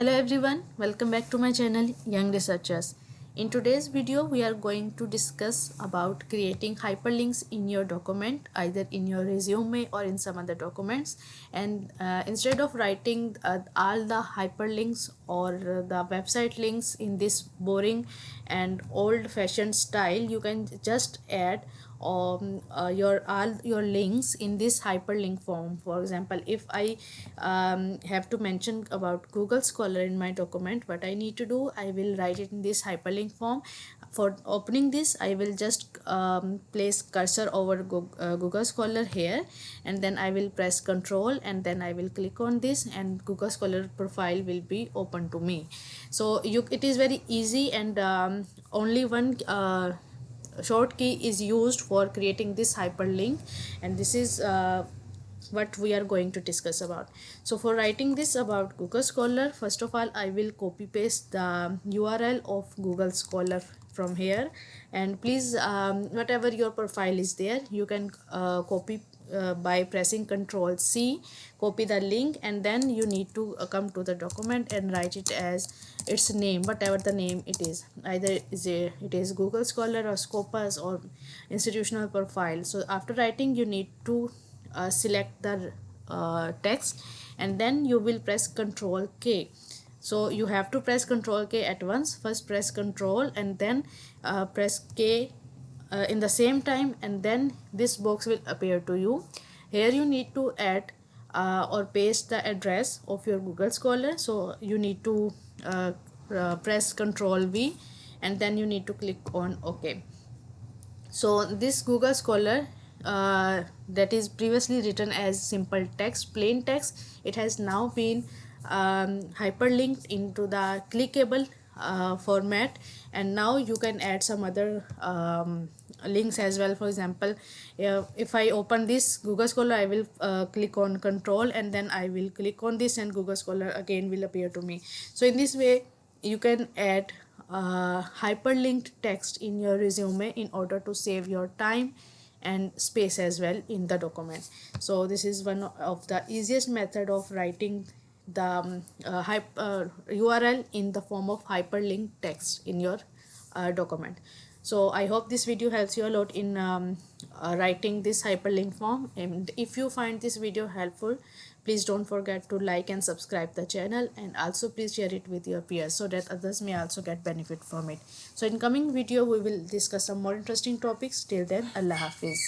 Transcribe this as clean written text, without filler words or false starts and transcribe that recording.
Hello everyone, welcome back to my channel Young Researchers. In today's video we are going to discuss about creating hyperlinks in your document, either in your resume or in some other documents. And instead of writing all the hyperlinks or the website links in this boring and old-fashioned style, you can just add your all your links in this hyperlink form. For example, if I have to mention about Google Scholar in my document, what I need to do, I will write it in this hyperlink form. For opening this, I will just place cursor over Google Scholar here, and then I will press Ctrl and then I will click on this, and Google Scholar profile will be open to me. So it is very easy, and only one short key is used for creating this hyperlink, and this is what we are going to discuss about. So for writing this about Google Scholar, first of all I will copy paste the URL of Google Scholar from here, and please whatever your profile is there, you can copy by pressing Ctrl C, copy the link, and then you need to come to the document and write it as its name, whatever the name it is, either it is Google Scholar or Scopus or institutional profile. So after writing, you need to select the text, and then you will press Ctrl K. So you have to press Ctrl K at once. First press Ctrl and then press K in the same time, and then this box will appear to you. Here you need to add or paste the address of your Google Scholar. So you need to press Ctrl V, and then you need to click on OK. So this Google Scholar that is previously written as simple text, plain text, it has now been hyperlinked into the clickable format, and now you can add some other links as well. For example, if I open this Google Scholar, I will click on Control and then I will click on this, and Google Scholar again will appear to me. So in this way you can add hyperlinked text in your resume in order to save your time and space as well in the document. So this is one of the easiest method of writing the URL in the form of hyperlinked text in your document. So I hope this video helps you a lot in writing this hyperlink form, and if you find this video helpful, please don't forget to like and subscribe the channel, and also please share it with your peers so that others may also get benefit from it. So in coming video we will discuss some more interesting topics. Till then, Allah Hafiz.